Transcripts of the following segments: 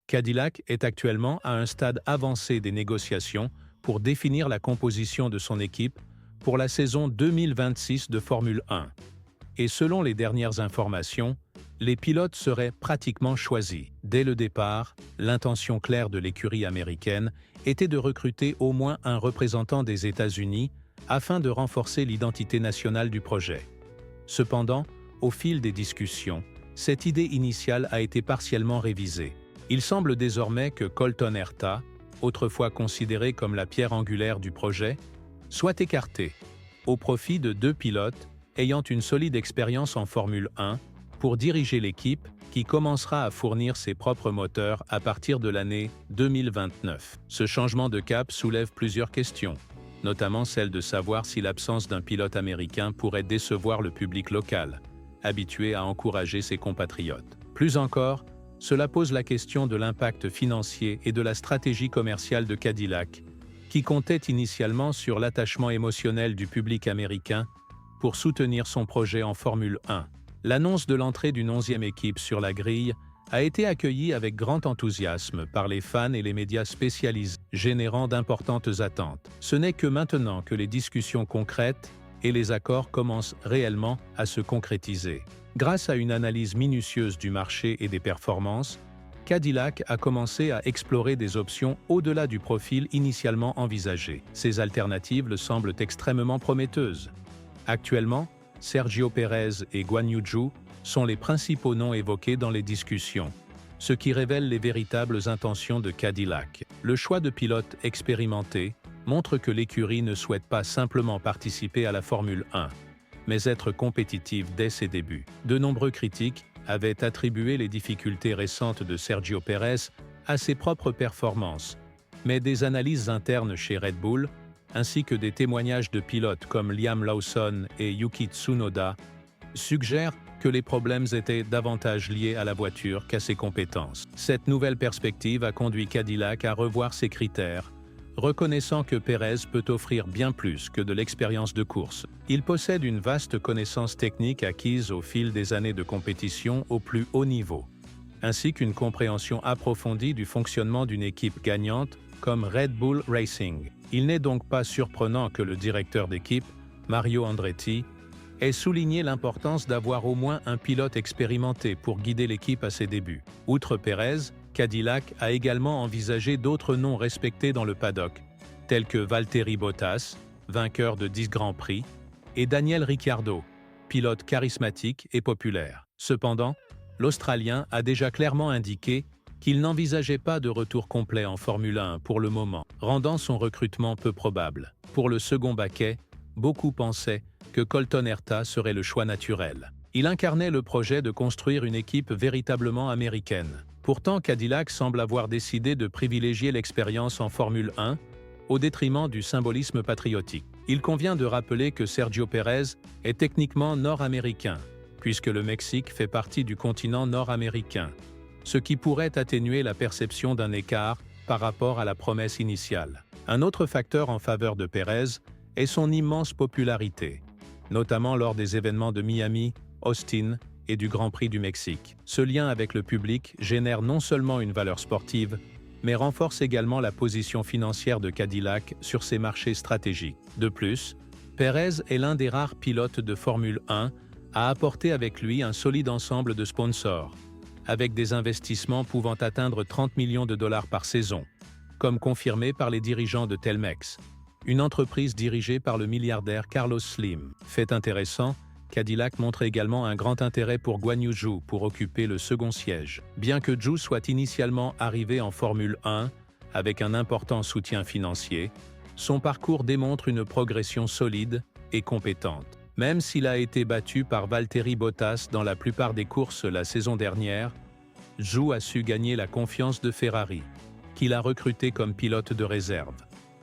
Cadillac est actuellement à un stade avancé des négociations pour définir la composition de son équipe pour la saison 2026 de Formule 1. Et selon les dernières informations, les pilotes seraient pratiquement choisis. Dès le départ, l'intention claire de l'écurie américaine était de recruter au moins un représentant des États-Unis afin de renforcer l'identité nationale du projet. Cependant, au fil des discussions, cette idée initiale a été partiellement révisée. Il semble désormais que Colton Herta, autrefois considéré comme la pierre angulaire du projet, soit écarté, au profit de deux pilotes ayant une solide expérience en Formule 1 pour diriger l'équipe qui commencera à fournir ses propres moteurs à partir de l'année 2029. Ce changement de cap soulève plusieurs questions, notamment celle de savoir si l'absence d'un pilote américain pourrait décevoir le public local, habitué à encourager ses compatriotes. Plus encore, cela pose la question de l'impact financier et de la stratégie commerciale de Cadillac, qui comptait initialement sur l'attachement émotionnel du public américain pour soutenir son projet en Formule 1. L'annonce de l'entrée d'une 11e équipe sur la grille a été accueillie avec grand enthousiasme par les fans et les médias spécialisés, générant d'importantes attentes. Ce n'est que maintenant que les discussions concrètes et les accords commencent réellement à se concrétiser. Grâce à une analyse minutieuse du marché et des performances, Cadillac a commencé à explorer des options au-delà du profil initialement envisagé. Ces alternatives le semblent extrêmement prometteuses. Actuellement, Sergio Pérez et Guan Yu Zhou sont les principaux noms évoqués dans les discussions, ce qui révèle les véritables intentions de Cadillac. Le choix de pilotes expérimentés montre que l'écurie ne souhaite pas simplement participer à la Formule 1, mais être compétitive dès ses débuts. De nombreux critiques avaient attribué les difficultés récentes de Sergio Pérez à ses propres performances, mais des analyses internes chez Red Bull, ainsi que des témoignages de pilotes comme Liam Lawson et Yuki Tsunoda, suggèrent que les problèmes étaient davantage liés à la voiture qu'à ses compétences. Cette nouvelle perspective a conduit Cadillac à revoir ses critères, reconnaissant que Pérez peut offrir bien plus que de l'expérience de course. Il possède une vaste connaissance technique acquise au fil des années de compétition au plus haut niveau, ainsi qu'une compréhension approfondie du fonctionnement d'une équipe gagnante comme Red Bull Racing. Il n'est donc pas surprenant que le directeur d'équipe, Mario Andretti, ait souligné l'importance d'avoir au moins un pilote expérimenté pour guider l'équipe à ses débuts. Outre Pérez, Cadillac a également envisagé d'autres noms respectés dans le paddock, tels que Valtteri Bottas, vainqueur de 10 Grands Prix, et Daniel Ricciardo, pilote charismatique et populaire. Cependant, l'Australien a déjà clairement indiqué qu'il n'envisageait pas de retour complet en Formule 1 pour le moment, rendant son recrutement peu probable. Pour le second baquet, beaucoup pensaient que Colton Herta serait le choix naturel. Il incarnait le projet de construire une équipe véritablement américaine. Pourtant, Cadillac semble avoir décidé de privilégier l'expérience en Formule 1 au détriment du symbolisme patriotique. Il convient de rappeler que Sergio Pérez est techniquement nord-américain, puisque le Mexique fait partie du continent nord-américain, ce qui pourrait atténuer la perception d'un écart par rapport à la promesse initiale. Un autre facteur en faveur de Pérez est son immense popularité, notamment lors des événements de Miami, Austin et du Grand Prix du Mexique. Ce lien avec le public génère non seulement une valeur sportive, mais renforce également la position financière de Cadillac sur ses marchés stratégiques. De plus, Pérez est l'un des rares pilotes de Formule 1 à apporter avec lui un solide ensemble de sponsors, avec des investissements pouvant atteindre 30 millions de dollars par saison, comme confirmé par les dirigeants de Telmex, une entreprise dirigée par le milliardaire Carlos Slim. Fait intéressant, Cadillac montre également un grand intérêt pour Guan Yu Zhou pour occuper le second siège. Bien que Zhou soit initialement arrivé en Formule 1 avec un important soutien financier, son parcours démontre une progression solide et compétente. Même s'il a été battu par Valtteri Bottas dans la plupart des courses la saison dernière, Zhou a su gagner la confiance de Ferrari, qu'il a recruté comme pilote de réserve.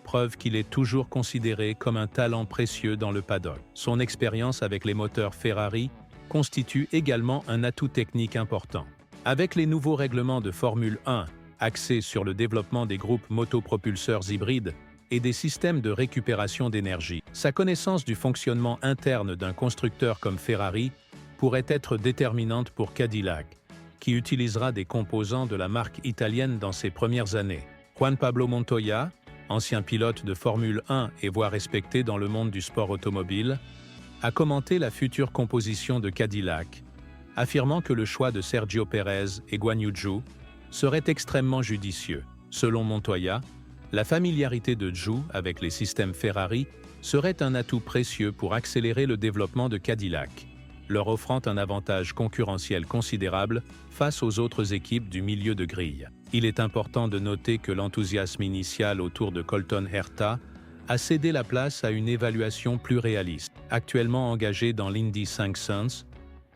Preuve qu'il est toujours considéré comme un talent précieux dans le paddock. Son expérience avec les moteurs Ferrari constitue également un atout technique important. Avec les nouveaux règlements de Formule 1 axés sur le développement des groupes motopropulseurs hybrides et des systèmes de récupération d'énergie, sa connaissance du fonctionnement interne d'un constructeur comme Ferrari pourrait être déterminante pour Cadillac, qui utilisera des composants de la marque italienne dans ses premières années. Juan Pablo Montoya, ancien pilote de Formule 1 et voire respecté dans le monde du sport automobile, a commenté la future composition de Cadillac, affirmant que le choix de Sergio Pérez et Guan Yu Zhou serait extrêmement judicieux. Selon Montoya, la familiarité de Zhou avec les systèmes Ferrari serait un atout précieux pour accélérer le développement de Cadillac, leur offrant un avantage concurrentiel considérable face aux autres équipes du milieu de grille. Il est important de noter que l'enthousiasme initial autour de Colton Herta a cédé la place à une évaluation plus réaliste. Actuellement engagé dans l'Indy 500,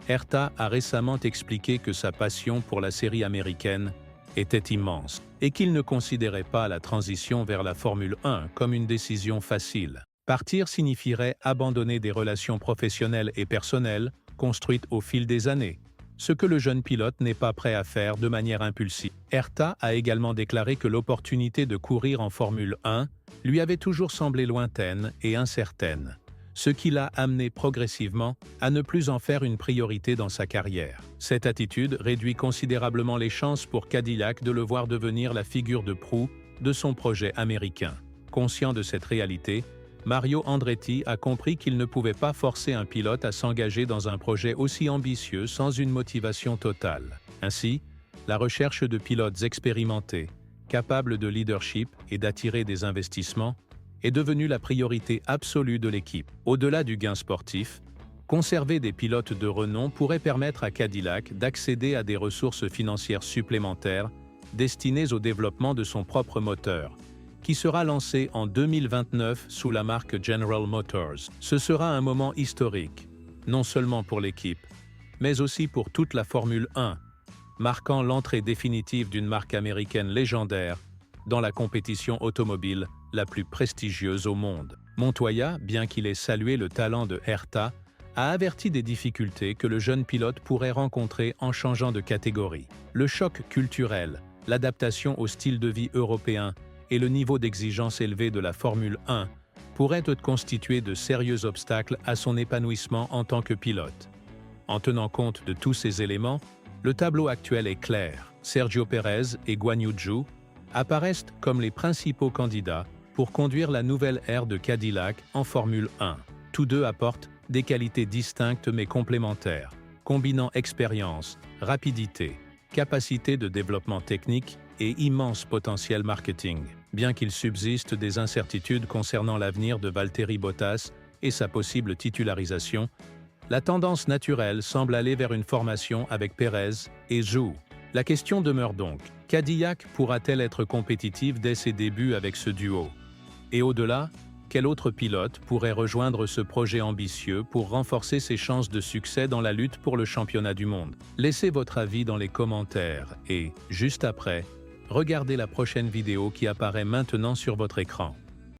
Herta a récemment expliqué que sa passion pour la série américaine était immense et qu'il ne considérait pas la transition vers la Formule 1 comme une décision facile. Partir signifierait abandonner des relations professionnelles et personnelles construites au fil des années, ce que le jeune pilote n'est pas prêt à faire de manière impulsive. Herta a également déclaré que l'opportunité de courir en Formule 1 lui avait toujours semblé lointaine et incertaine, ce qui l'a amené progressivement à ne plus en faire une priorité dans sa carrière. Cette attitude réduit considérablement les chances pour Cadillac de le voir devenir la figure de proue de son projet américain. Conscient de cette réalité, Mario Andretti a compris qu'il ne pouvait pas forcer un pilote à s'engager dans un projet aussi ambitieux sans une motivation totale. Ainsi, la recherche de pilotes expérimentés, capables de leadership et d'attirer des investissements, est devenue la priorité absolue de l'équipe. Au-delà du gain sportif, conserver des pilotes de renom pourrait permettre à Cadillac d'accéder à des ressources financières supplémentaires destinées au développement de son propre moteur, qui sera lancé en 2029 sous la marque General Motors. Ce sera un moment historique, non seulement pour l'équipe, mais aussi pour toute la Formule 1, marquant l'entrée définitive d'une marque américaine légendaire dans la compétition automobile la plus prestigieuse au monde. Montoya, bien qu'il ait salué le talent de Herta, a averti des difficultés que le jeune pilote pourrait rencontrer en changeant de catégorie. Le choc culturel, l'adaptation au style de vie européen et le niveau d'exigence élevé de la Formule 1 pourraient constituer de sérieux obstacles à son épanouissement en tant que pilote. En tenant compte de tous ces éléments, le tableau actuel est clair. Sergio Pérez et Guan Yu Zhou apparaissent comme les principaux candidats pour conduire la nouvelle ère de Cadillac en Formule 1. Tous deux apportent des qualités distinctes mais complémentaires, combinant expérience, rapidité, capacité de développement technique et immense potentiel marketing. Bien qu'il subsiste des incertitudes concernant l'avenir de Valtteri Bottas et sa possible titularisation, la tendance naturelle semble aller vers une formation avec Pérez et Zhou. La question demeure donc, Cadillac pourra-t-elle être compétitive dès ses débuts avec ce duo? Et au-delà, quel autre pilote pourrait rejoindre ce projet ambitieux pour renforcer ses chances de succès dans la lutte pour le championnat du monde? Laissez votre avis dans les commentaires et, juste après, regardez la prochaine vidéo qui apparaît maintenant sur votre écran.